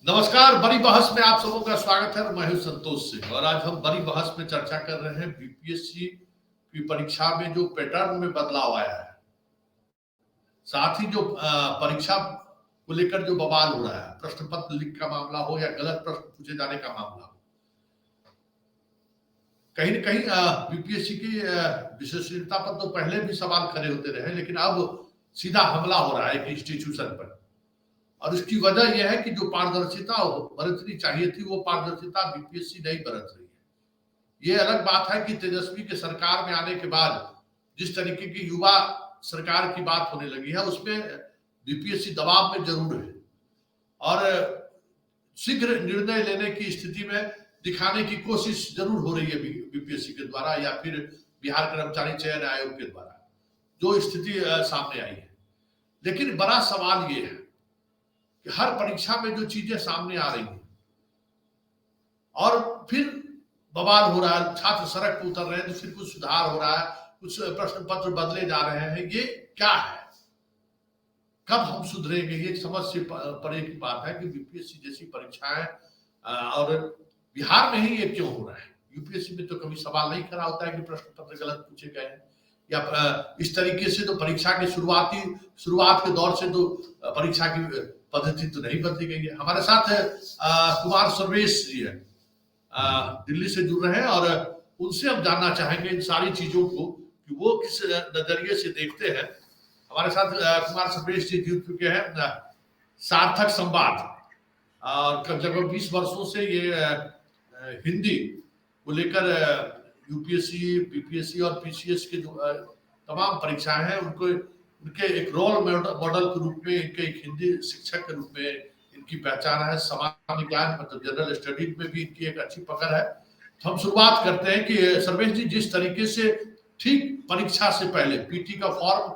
नमस्कार। बड़ी बहस में आप सबों का स्वागत है। मैं हूं संतोष सिंह और आज हम बड़ी बहस में चर्चा कर रहे हैं बीपीएससी की परीक्षा में जो पैटर्न में बदलाव आया है, साथ ही जो परीक्षा को लेकर जो बवाल हो रहा है, प्रश्न पत्र लीक का मामला हो या गलत प्रश्न पूछे जाने का मामला हो, कहीं न कहीं बीपीएससी की विश्वसनीयता पर तो पहले भी सवाल खड़े होते रहे, लेकिन अब सीधा हमला हो रहा है एक इंस्टीट्यूशन पर। और इसकी वजह यह है कि जो पारदर्शिता बरतनी चाहिए थी, वो पारदर्शिता बीपीएससी नहीं बरत रही है। ये अलग बात है कि तेजस्वी के सरकार में आने के बाद जिस तरीके की युवा सरकार की बात होने लगी है, उसमें बीपीएससी दबाव में जरूर है और शीघ्र निर्णय लेने की स्थिति में दिखाने की कोशिश जरूर हो रही है बीपीएससी के द्वारा या फिर बिहार कर्मचारी चयन आयोग के द्वारा, जो स्थिति सामने आई है। लेकिन बड़ा सवाल ये है कि हर परीक्षा में जो चीजें सामने आ रही हैं और फिर बवाल हो रहा है, छात्र सड़क पर उतर रहे हैं, तो फिर कुछ सुधार हो रहा है, कुछ प्रश्न पत्र बदले जा रहे हैं। ये क्या है? कब हम सुधरेंगे? ये समझ से परे की बात है कि बीपीएससी जैसी परीक्षाएं और बिहार में ही ये क्यों हो रहा है? यूपीएससी में तो कभी सवाल नहीं खड़ा होता है कि प्रश्न पत्र गलत पूछे गए हैं या इस तरीके से तो परीक्षा के शुरुआत के दौर से तो परीक्षा की पद्धति तो नहीं बदली गई है। हमारे साथ कुमार सर्वेश जी है, दिल्ली से जुड़ रहे हैं और उनसे हम जानना चाहेंगे इन सारी चीजों को कि वो किस नजरिए से देखते हैं। हमारे साथ कुमार सर्वेश जी जुड़ चुके हैं सार्थक संवाद और लगभग 20 वर्षों से ये हिंदी को लेकर यूपीएससी, बीपीएससी और पीसीएस के जो तमाम परीक्षाएं हैं उनके एक रोल मॉडल के रूप में, इनके एक हिंदी शिक्षक के रूप में इनकी पहचान है। सामान्य ज्ञान मतलब जनरल स्टडीज में भी इनकी एक अच्छी पकड़ है। तो हम शुरुआत करते हैं कि सर्वेश जी, जिस तरीके से ठीक परीक्षा से पहले पीटी का फॉर्म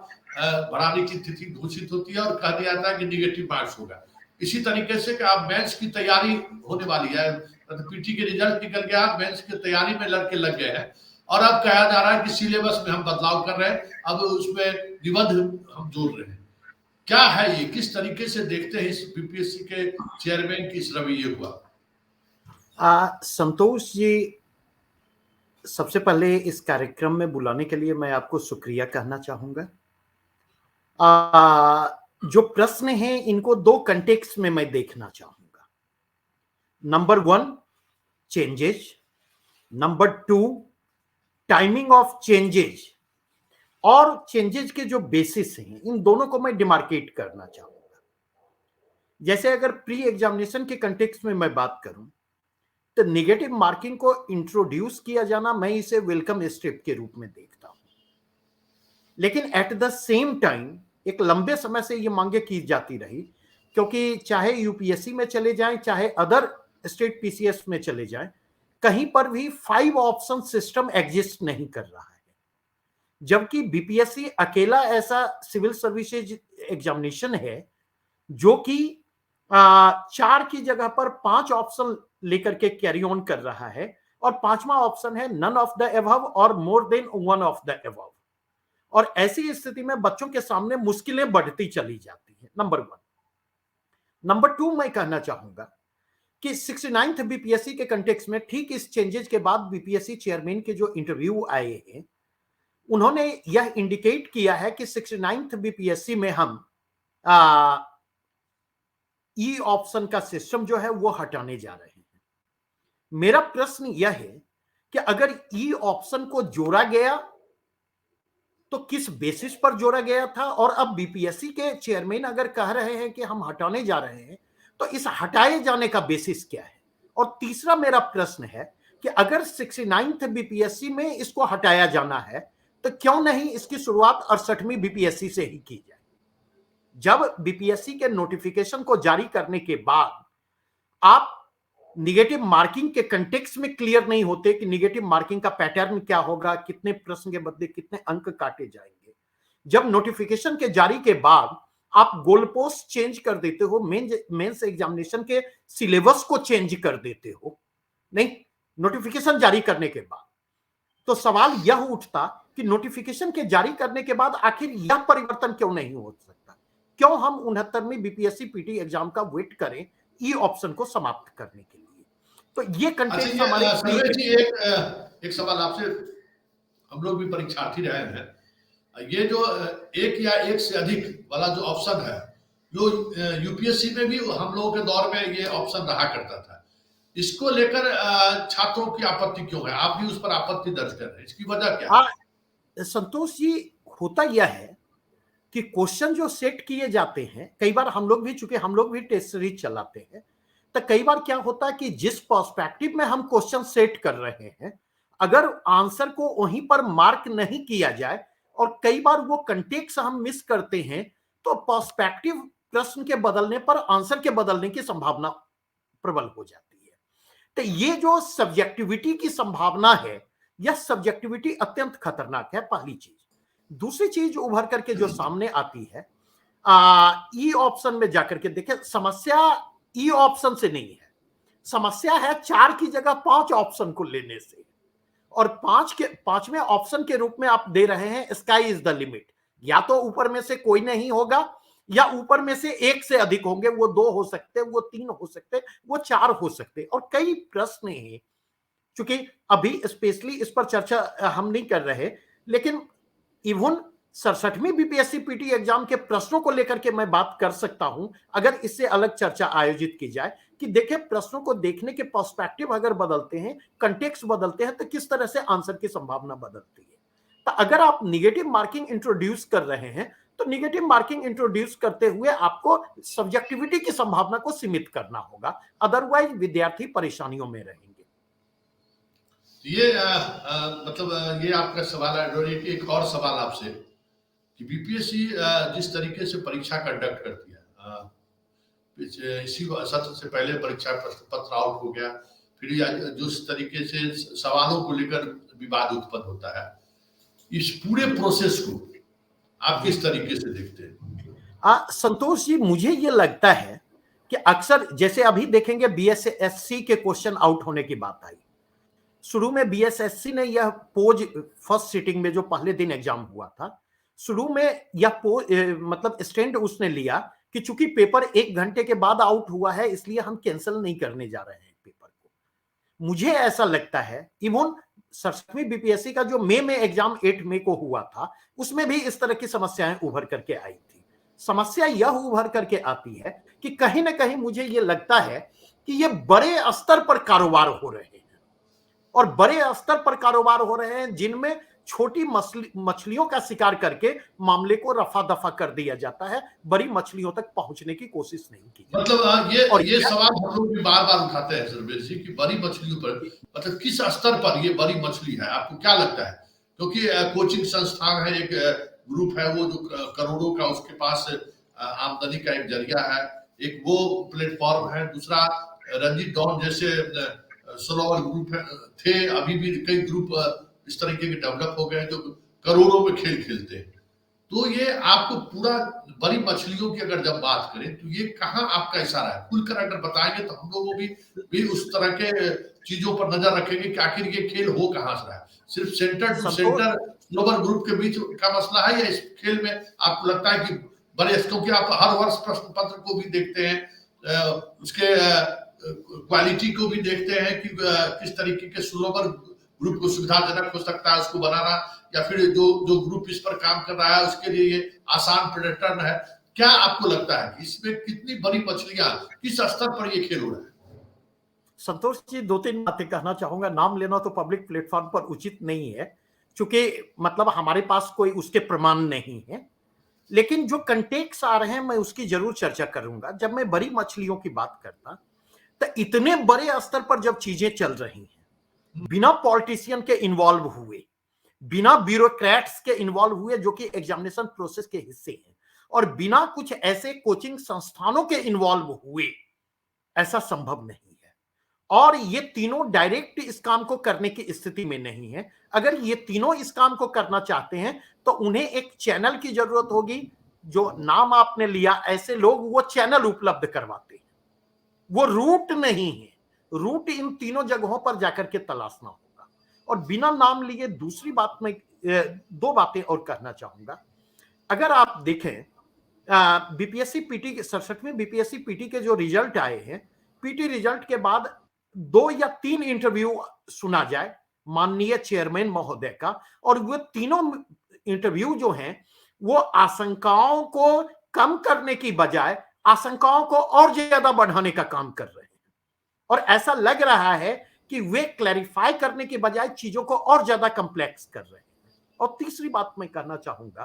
भराने की तिथि घोषित होती है और कह दिया जाता है कि निगेटिव मार्क्स होगा, इसी तरीके से कि आप मेंस की तैयारी होने वाली है, पीटी के रिजल्ट निकल गया, मेंस की तैयारी में लड़के लग गए हैं और अब कहा जा रहा है कि सिलेबस में हम बदलाव कर रहे हैं, अब उसमें निबंध हम जोड़ रहे हैं। क्या है ये? किस तरीके से देखते हैं इस बीपीएससी के चेयरमैन की इस रवैये हुआ? संतोष जी, सबसे पहले इस कार्यक्रम में बुलाने के लिए मैं आपको शुक्रिया कहना चाहूंगा। जो प्रश्न हैं इनको दो कंटेक्स्ट में मैं देखना चाहूंगा। Number 1 changes, number 2 timing of changes और चेंजेस के जो बेसिस हैं, इन दोनों को मैं डिमार्केट करना चाहूंगा। जैसे अगर प्री एग्जामिनेशन के कंटेक्स्ट में मैं बात करूं तो नेगेटिव मार्किंग को इंट्रोड्यूस किया जाना, मैं इसे वेलकम स्टेप के रूप में देखता हूं। लेकिन एट द सेम टाइम एक लंबे समय से ये मांगे की जाती रही, क्योंकि चाहे यूपीएससी में चले जाएं, चाहे अदर स्टेट पीसीएस में चले जाएं, कहीं पर भी 5 ऑप्शन सिस्टम एग्जिस्ट नहीं कर रहा है। जबकि बीपीएससी अकेला ऐसा सिविल सर्विसेज एग्जामिनेशन है जो कि 4 की जगह पर 5 ऑप्शन लेकर के कैरी ऑन कर रहा है और 5वां ऑप्शन है नन ऑफ द अबव और more than one of the above. और ऐसी स्थिति में बच्चों के सामने मुश्किलें बढ़ती चली जाती हैं। नंबर 1। नंबर 2 मैं कहना चाहूंगा कि 69th बीपीएससी के कंटेक्स्ट में ठीक इस चेंजेस के बाद बीपीएससी चेयरमैन के जो इंटरव्यू आए हैं, उन्होंने यह इंडिकेट किया है कि 69th बीपीएससी में हम ई ऑप्शन का सिस्टम जो है वो हटाने जा रहे हैं। मेरा प्रश्न यह है कि अगर ई ऑप्शन को जोड़ा गया तो किस बेसिस पर जोड़ा गया था, और अब बीपीएससी के चेयरमैन अगर कह रहे हैं कि हम हटाने जा रहे हैं तो इस हटाए जाने का बेसिस क्या है। और तीसरा मेरा प्रश्न है कि अगर 69th बीपीएससी में इसको हटाया जाना है तो क्यों नहीं इसकी शुरुआत 68वीं बीपीएससी से ही की जाए। जब बीपीएससी के नोटिफिकेशन को जारी करने के बाद आप निगेटिव मार्किंग के कंटेक्स्ट में क्लियर नहीं होते कि निगेटिव मार्किंग का पैटर्न क्या होगा, कितने प्रश्न के बदले कितने अंक काटे जाएंगे, जब नोटिफिकेशन के जारी के बाद आप गोल पोस्ट चेंज कर देते हो, मेंस एग्जामिनेशन के सिलेबस को चेंज कर देते हो, नहीं नोटिफिकेशन जारी करने के बाद, तो सवाल यह उठता कि नोटिफिकेशन के जारी करने के बाद आखिर यह परिवर्तन क्यों नहीं हो सकता। क्यों हम 69वीं बीपीएससी पीटी एग्जाम का वेट करें ई ऑप्शन को समाप्त करने के लिए। तो ये अच्छा, कंटेंट ये हमारे सर्वे जी एक सवाल आपसे, हम लोग भी परीक्षार्थी रहे हैं, ये जो एक या एक से अधिक वाला जो ऑप्शन है, जो यूपीएससी में भी हम लोगों के दौर में ये ऑप्शन रहा करता था, इसको लेकर छात्रों की आपत्ति क्यों है? आप भी उस पर आपत्ति दर्ज कर रहे हैं, इसकी वजह क्या है? संतोष जी, होता यह है कि क्वेश्चन जो सेट किए जाते हैं, कई बार हम लोग भी, चूंकि हम लोग भी टेस्ट सीरीज चलाते हैं, तो कई बार क्या होता है कि जिस पर्सपेक्टिव में हम क्वेश्चन सेट कर रहे हैं, अगर आंसर को वहीं पर मार्क नहीं किया जाए और कई बार वो कंटेक्स्ट हम मिस करते हैं, तो पर्सपेक्टिव प्रश्न के बदलने पर आंसर के बदलने की संभावना प्रबल हो जाती है। तो ये जो सब्जेक्टिविटी की संभावना है, यह सब्जेक्टिविटी अत्यंत खतरनाक है, पहली चीज। दूसरी चीज उभर करके जो सामने आती है, ई ऑप्शन में जाकर के देखें, समस्या ई ऑप्शन से नहीं है, समस्या है 4 की जगह 5 ऑप्शन को लेने से, और 5वें ऑप्शन के रूप में आप दे रहे हैं स्काई इज द लिमिट। या तो ऊपर में से कोई नहीं होगा, या ऊपर में से एक से अधिक होंगे, वो 2 हो सकते, वो 3 हो सकते, वो 4 हो सकते। और कई प्रश्न हैं, चूंकि अभी स्पेशली इस पर चर्चा हम नहीं कर रहे, लेकिन इवन 67वीं बीपीएससी पीटी एग्जाम के प्रश्नों को लेकर के मैं बात कर सकता हूं, अगर इससे अलग चर्चा आयोजित की जाए, कि देखिए प्रश्नों को देखने के पर्सपेक्टिव अगर बदलते हैं, कंटेक्स्ट बदलते हैं, तो किस तरह से आंसर की संभावना बदलती है। तो अगर आप निगेटिव मार्किंग इंट्रोड्यूस कर रहे हैं, तो निगेटिव मार्किंग इंट्रोड्यूस करते हुए आपको सब्जेक्टिविटी की संभावना को सीमित करना होगा, अदरवाइज विद्यार्थी परेशानियों में रहेंगे। ये मतलब ये आपका सवाल है। और एक और सवाल आपसे कि बीपीएससी जिस तरीके से परीक्षा कंडक्ट करती है, इसी सत्र से पहले परीक्षा पत्र आउट हो गया, फिर जिस तरीके से सवालों को लेकर विवाद उत्पन्न होता है, इस पूरे प्रोसेस को आप किस तरीके से देखते हैं? संतोष जी, मुझे ये लगता है कि अक्सर, जैसे अभी देखेंगे बीएसएससी के क्वेश्चन आउट होने की बात आई, शुरू में बीएसएससी ने यह पोज, फर्स्ट सिटिंग में जो पहले दिन एग्जाम हुआ था, शुरू में यह मतलब स्टैंड उसने लिया कि चूंकि पेपर 1 घंटे के बाद आउट हुआ है, इसलिए हम कैंसिल नहीं करने जा रहे हैं पेपर को। मुझे ऐसा लगता है इवन 67वीं बीपीएससी का जो मई में एग्जाम 8 मई को हुआ था, उसमें भी इस तरह की समस्याएं उभर करके आई थी। समस्या यह उभर करके आती है कि कहीं ना कहीं मुझे यह लगता है कि ये बड़े स्तर पर कारोबार हो रहे हैं, और बड़े स्तर पर कारोबार हो रहे हैं जिनमें छोटी मछलियों का शिकार करके मामले को रफा दफा कर दिया जाता है, बड़ी मछलियों तक पहुंचने की कोशिश नहीं की। मतलब ये सवाल हम लोग भी बार बार उठाते हैं सर्वेश जी, कि बड़ी मछलियों पर, मतलब किस स्तर पर ये बड़ी मछली है, आपको क्या लगता है? क्योंकि कोचिंग संस्थान है, एक ग्रुप है वो जो करोड़ों का उसके पास आमदनी का एक जरिया है, एक वो प्लेटफॉर्म है, दूसरा रंजीत डॉन जैसे सरोवर ग्रुप थे, अभी भी कई ग्रुप इस तरीके के डेवलप हो गए हैं जो करोड़ों में खेल खेलते हैं। तो ये आपको पूरा बड़ी मछलियों की अगर जब बात करें, तो ये कहाँ आपका इशारा है? खुल कर अगर बताएंगे तो हम लोगों भी उस तरह के चीजों पर नजर रखेंगे कि आखिर ये खेल हो कहाँ से रहा है। सिर्फ centre to centre global group के बीच का मसला है, या इस खेल में आपको लगता है कि बड़े, क्योंकि आप हर वर्ष प्रश्न पत्र को भी देखते हैं, उसके क्वालिटी को भी देखते हैं कि किस तरीके के ग्लोबल ग्रुप को सुविधाजनक हो सकता है उसको बनाना, या फिर जो ग्रुप इस पर काम कर रहा है उसके लिए ये आसान पैटर्न है। क्या आपको लगता है कि इसमें कितनी बड़ी मछलियां, किस स्तर पर ये खेल हो रहा है? संतोष जी, 2-3 बातें कहना चाहूंगा। नाम लेना तो पब्लिक प्लेटफॉर्म पर उचित नहीं है, क्योंकि मतलब हमारे पास कोई उसके प्रमाण नहीं है, लेकिन जो कंटेक्स्ट आ रहे हैं मैं उसकी जरूर चर्चा करूंगा। जब मैं बड़ी मछलियों की बात करता, तो इतने बड़े स्तर पर जब चीजें चल रही हैं, बिना पॉलिटिशियन के इन्वॉल्व हुए, बिना ब्यूरोक्रेट्स के इन्वॉल्व हुए जो कि एग्जामिनेशन प्रोसेस के हिस्से हैं, और बिना कुछ ऐसे कोचिंग संस्थानों के इन्वॉल्व हुए, ऐसा संभव नहीं है। और ये तीनों डायरेक्ट इस काम को करने की स्थिति में नहीं है। अगर ये तीनों इस काम को करना चाहते हैं तो उन्हें एक चैनल की जरूरत होगी। जो नाम आपने लिया, ऐसे लोग वो चैनल उपलब्ध करवाते हैं, वो रूट नहीं है। रूट इन तीनों जगहों पर जाकर के तलाशना होगा। और बिना नाम लिए दूसरी बात में 2 बातें और कहना चाहूंगा। अगर आप देखें बीपीएससी पीटी के 67वें बीपीएससी पीटी के जो रिजल्ट आए हैं, पीटी रिजल्ट के बाद 2 या 3 इंटरव्यू सुना जाए माननीय चेयरमैन महोदय का, और वो तीनों इंटरव्यू जो हैं वो आशंकाओं को कम करने की बजाय आशंकाओं को और ज्यादा बढ़ाने का काम कर रहे हैं, और ऐसा लग रहा है कि वे क्लैरिफाई करने की बजाय चीजों को और ज्यादा कॉम्प्लेक्स कर रहे हैं। और तीसरी बात मैं कहना चाहूंगा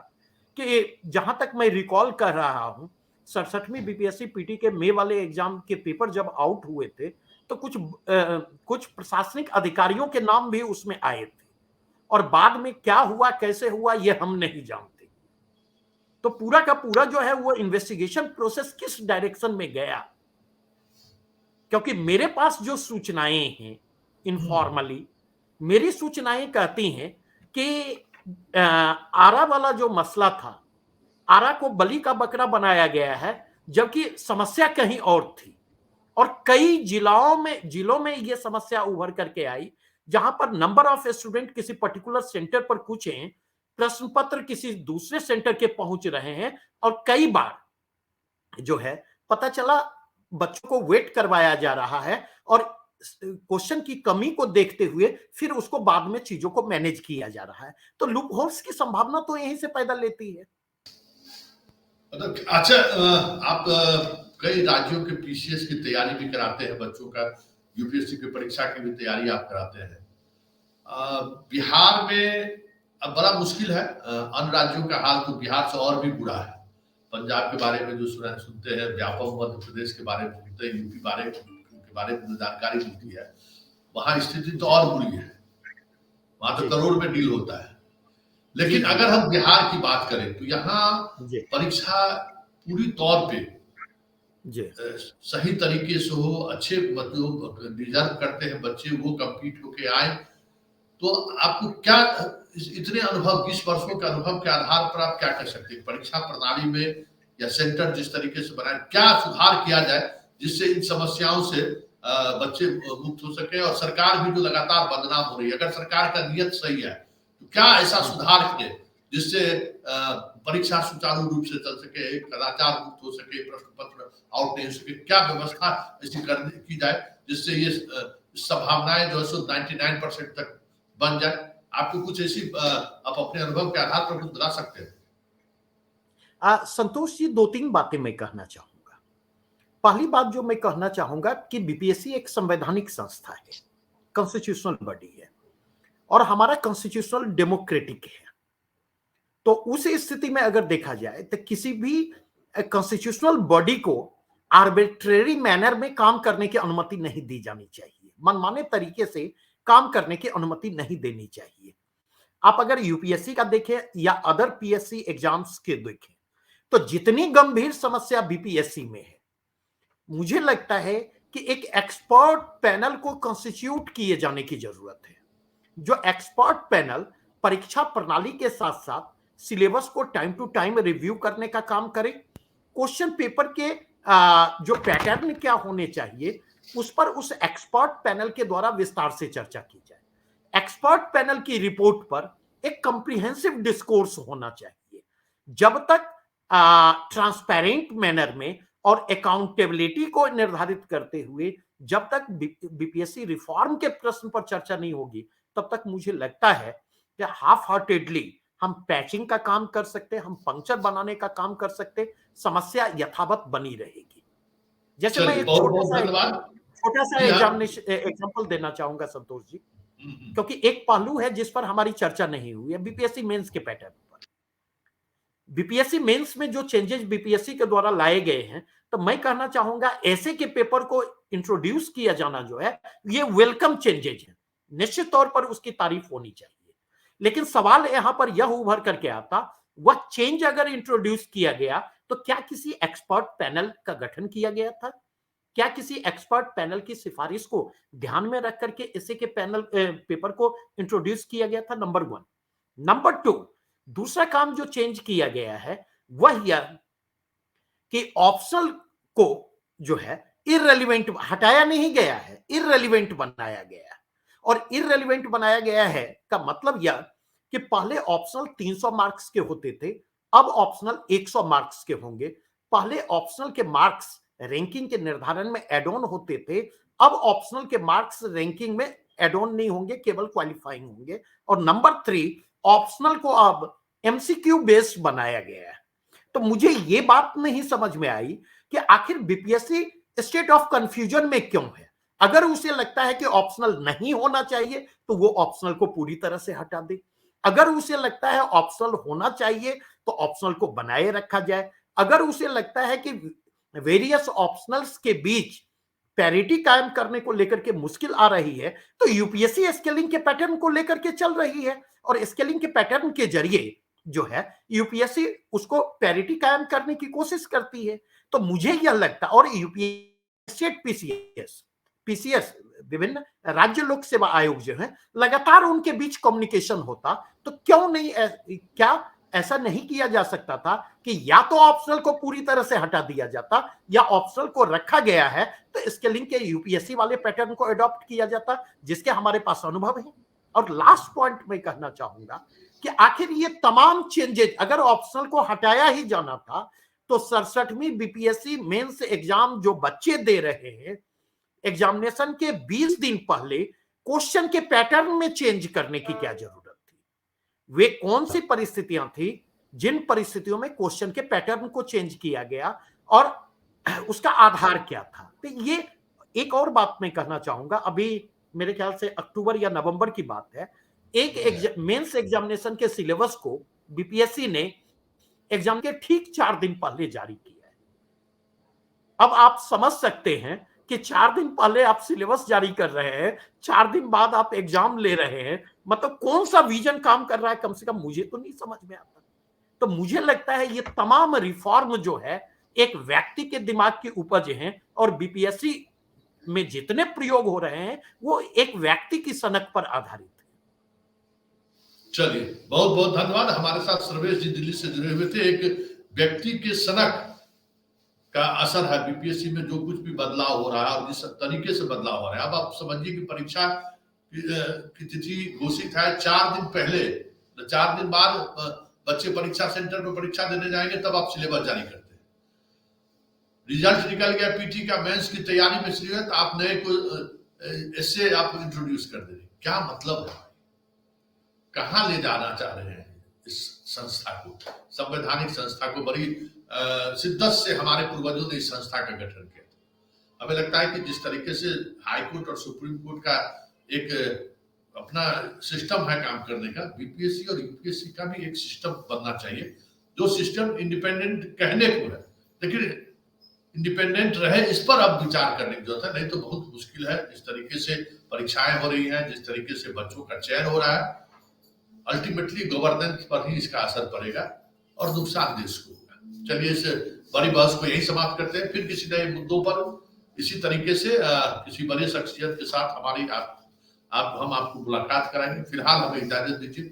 कि जहां तक मैं रिकॉल कर रहा हूं, 67वीं बीपीएससी पीटी के मई वाले एग्जाम के पेपर जब आउट हुए थे तो कुछ प्रशासनिक अधिकारियों के नाम भी उसमें आए थे, और बाद में क्या हुआ कैसे हुआ ये हम नहीं जानते। तो पूरा का पूरा जो है वो इन्वेस्टिगेशन प्रोसेस किस डायरेक्शन में गया, क्योंकि मेरे पास जो सूचनाएं हैं इनफॉर्मली, मेरी सूचनाएं कहती हैं कि आरा वाला जो मसला था, आरा को बलि का बकरा बनाया गया है, जबकि समस्या कहीं और थी, और कई जिलों में यह समस्या उभर करके आई, जहां पर नंबर ऑफ स्टूडेंट किसी पर्टिकुलर सेंटर पर कुछ हैं, प्रश्न पत्र किसी दूसरे सेंटर के पहुंच रहे हैं, और कई बार जो है पता चला बच्चों को वेट करवाया जा रहा है, और क्वेश्चन की कमी को देखते हुए फिर उसको बाद में चीजों को मैनेज किया जा रहा है। तो लूप होल्स की संभावना तो यहीं से पैदा लेती है। अच्छा, आप कई राज्यों के पीसीएस की तैयारी भी कराते हैं बच्चों का, यूपीएससी की परीक्षा की भी तैयारी आप कराते हैं। बिहार में अब बड़ा मुश्किल है, अन्य राज्यों का हाल तो बिहार से और भी बुरा है। पंजाब के बारे में जो सुनते हैं, व्यापक मध्य प्रदेश के बारे में सुनते हैं, यूपी के बारे में जानकारी मिलती है, वहां स्थिति तो और बुरी है, वहां तो करोड़ में डील होता है। लेकिन अगर हम बिहार की बात करें तो यहाँ परीक्षा पूरी तौर पे सही तरीके से हो, अच्छे मतलब डिजर्व करते हैं बच्चे, वो कम्पीट होके आए, तो आपको क्या इतने अनुभव, 20 वर्षों के अनुभव के आधार पर आप क्या कर सकते हैं परीक्षा प्रणाली में, या सेंटर जिस तरीके से बनाए, क्या सुधार किया जाए जिससे इन समस्याओं से बच्चे मुक्त हो सके, और सरकार भी जो लगातार बदनाम हो रही है, अगर सरकार का नियत सही है तो क्या ऐसा सुधार करें जिससे परीक्षा सुचारू रूप से चल सके, कदाचार मुक्त हो सके, प्रश्न पत्र आउट नहीं हो सके, क्या व्यवस्था ऐसी की जाए जिससे ये संभावनाएं जो है 99% तक बन जाए। आपको कुछ ऐसी आप अपने अनुभव के आधार पर कुछ बता सकते हैं? संतोष जी, 2-3 बातें मैं कहना चाहूंगा। पहली बात जो मैं कहना चाहूंगा कि बीपीएससी एक संवैधानिक संस्था है, कॉन्स्टिट्यूशनल बॉडी है, और हमारा कॉन्स्टिट्यूशनल डेमोक्रेटिक है। तो उस स्थिति में अगर देखा जाए तो किसी भी कॉन्स्टिट्यूशनल बॉडी को आर्बिट्रेरी मैनर में काम करने की अनुमति नहीं दी जानी चाहिए, मनमाने तरीके से काम करने की अनुमति नहीं देनी चाहिए। आप अगर यूपीएससी का देखें या अदर पीएससी एग्जाम्स के देखें, तो जितनी गंभीर समस्या बीपीएससी में है, मुझे लगता है कि एक एक्सपर्ट पैनल को कॉन्स्टिट्यूट किए जाने की जरूरत है, जो एक्सपर्ट पैनल परीक्षा प्रणाली के साथ साथ सिलेबस को टाइम टू टाइम रिव्यू करने का काम करे, क्वेश्चन पेपर के जो पैटर्न क्या होने चाहिए उस पर उस एक्सपर्ट पैनल के द्वारा विस्तार से चर्चा की जाए। एक्सपर्ट पैनल की रिपोर्ट पर एक कॉम्प्रिहेंसिव डिस्कोर्स होना चाहिए। जब तक ट्रांसपेरेंट मैनर में और अकाउंटेबिलिटी को निर्धारित करते हुए जब तक बीपीएससी रिफॉर्म के प्रश्न पर चर्चा नहीं होगी, तब तक मुझे लगता है कि हाफ हार्टेडली हम पैचिंग का काम कर सकते, हम पंक्चर बनाने का काम कर सकते, समस्या यथावत बनी रहेगी। जैसे मैं एक छोटा सा एग्जाम्पल देना चाहूंगा संतोष जी, क्योंकि एक पहलू है जिस पर हमारी चर्चा नहीं हुई है, बीपीएससी मेंस के पैटर्न पर। बीपीएससी मेंस में जो चेंजेस बीपीएससी के द्वारा लाए गए हैं, तो मैं कहना चाहूंगा ऐसे के पेपर को इंट्रोड्यूस किया जाना जो है ये वेलकम चेंजेस है, निश्चित तौर पर उसकी तारीफ होनी चाहिए। लेकिन सवाल यहां पर यह उभर करके आता, वह चेंज अगर इंट्रोड्यूस किया गया तो क्या किसी एक्सपर्ट पैनल का गठन किया गया था? क्या किसी एक्सपर्ट पैनल की सिफारिश को ध्यान में रख करके इसे के पैनल पेपर को इंट्रोड्यूस किया गया था? नंबर 1। नंबर 2, दूसरा काम जो चेंज किया गया है वह यह कि ऑप्शनल को जो है इररेलेवेंट हटाया नहीं गया है, इररेलेवेंट बनाया गया है। और इररेलेवेंट बनाया गया है का मतलब यह कि पहले ऑप्शनल 300 मार्क्स के होते थे, अब ऑप्शनल 100 मार्क्स के होंगे। पहले ऑप्शनल के मार्क्स रैंकिंग के निर्धारण में एड ऑन होते थे, अब ऑप्शनल के मार्क्स रैंकिंग में एड ऑन नहीं होंगे, केवल क्वालिफाइंग होंगे। और नंबर 3, ऑप्शनल को अब एमसीक्यू बेस्ड बनाया गया है। तो मुझे ये बात नहीं समझ में आई कि आखिर बीपीएससी स्टेट ऑफ कंफ्यूजन में क्यों है। अगर उसे लगता है कि ऑप्शनल नहीं होना चाहिए तो वो ऑप्शनल को पूरी तरह से हटा दे। अगर उसे लगता है ऑप्शनल होना चाहिए तो ऑप्शनल को बनाए रखा जाए। अगर उसे लगता है कि वेरियस ऑप्शनल्स के बीच पैरिटी कायम करने को लेकर के मुश्किल आ रही है तो यूपीएससी स्केलिंग के पैटर्न को लेकर के चल रही है, और स्केलिंग के पैटर्न के जरिए जो है यूपीएससी उसको पैरिटी कायम करने की कोशिश करती है। तो मुझे यह लगता, और यूपीएससी पीसीएस विभिन्न राज्य लोक सेवा आयोग जो है लगातार उनके बीच कम्युनिकेशन होता, तो क्यों नहीं क्या ऐसा नहीं किया जा सकता था कि या तो ऑप्शनल को पूरी तरह से हटा दिया जाता या ऑप्शनल को रखा गया है तो स्केलिंग के यूपीएससी वाले पैटर्न को अडॉप्ट किया जाता, जिसके हमारे पास अनुभव है। और लास्ट पॉइंट मैं कहना चाहूंगा कि आखिर ये तमाम चेंजेस अगर ऑप्शनल को हटाया ही जाना था तो 67वीं बीपीएससी मेंस एग्जाम जो बच्चे दे रहे हैं, एग्जामिनेशन के 20 दिन पहले क्वेश्चन के पैटर्न में चेंज करने की क्या जरूरत थी? वे कौन सी परिस्थितियां थी जिन परिस्थितियों में क्वेश्चन के पैटर्न को चेंज किया गया और उसका आधार क्या था? तो ये एक और बात मैं कहना चाहूंगा, अभी मेरे ख्याल से अक्टूबर या नवंबर की बात है, एक मेंस एग्जामिनेशन के सिलेबस को बीपीएससी ने एग्जाम के ठीक 4 दिन पहले जारी किया है। अब आप समझ सकते हैं कि 4 दिन पहले आप सिलेबस जारी कर रहे हैं, 4 दिन बाद आप एग्जाम ले रहे हैं, मतलब कौन सा विजन काम कर रहा है, कम से कम मुझे तो नहीं समझ में आता। तो मुझे लगता है ये तमाम रिफॉर्म जो है एक व्यक्ति के दिमाग की उपज है, और बीपीएससी में जितने प्रयोग हो रहे हैं वो एक व्यक्ति की सनक पर आधारित है। चलिए, बहुत बहुत धन्यवाद। हमारे साथ सर्वेश जी दिल्ली से जुड़े हुए थे। एक व्यक्ति के सनक का असर है बीपीएससी में, जो कुछ भी बदलाव हो रहा है और जिस तरीके से बदलाव हो रहा है। अब आप समझिए कि परीक्षा की तिथि घोषित है 4 दिन पहले, 4 दिन बाद बच्चे परीक्षा सेंटर में परीक्षा देने जाएंगे, तब आप सिलेबस जारी करते हैं। रिजल्ट निकल गया पीटी का, मेंस की तैयारी में शुरू है तो आप नए को ऐसे आप इंट्रोड्यूस कर दे रहे, क्या मतलब है? कहां ले जाना चाह रहे हैं इस संस्था को, संवैधानिक संस्था को? बड़ी शिद्दत से हमारे पूर्वजों ने इस संस्था का गठन किया था। हमें लगता है कि जिस तरीके से हाई कोर्ट और सुप्रीम कोर्ट का एक अपना सिस्टम है काम करने का, बीपीएससी और यूपीएससी का भी एक सिस्टम बनना चाहिए, जो सिस्टम इंडिपेंडेंट कहने को है, लेकिन इंडिपेंडेंट रहे, इस पर अब विचार करने की जरूरत है। नहीं तो बहुत मुश्किल है, जिस तरीके से परीक्षाएं हो रही हैं, जिस तरीके से बच्चों का चयन हो रहा है, अल्टीमेटली गवर्नेंस पर ही इसका असर पड़ेगा और नुकसान देश को होगा। चलिए, इस बड़ी बहस को यही समाप्त करते हैं, फिर किसी नए मुद्दों पर इसी तरीके से किसी बड़े शख्सियत के साथ हम आपको मुलाकात कराएंगे। फिलहाल हमें इजाजत दीजिए।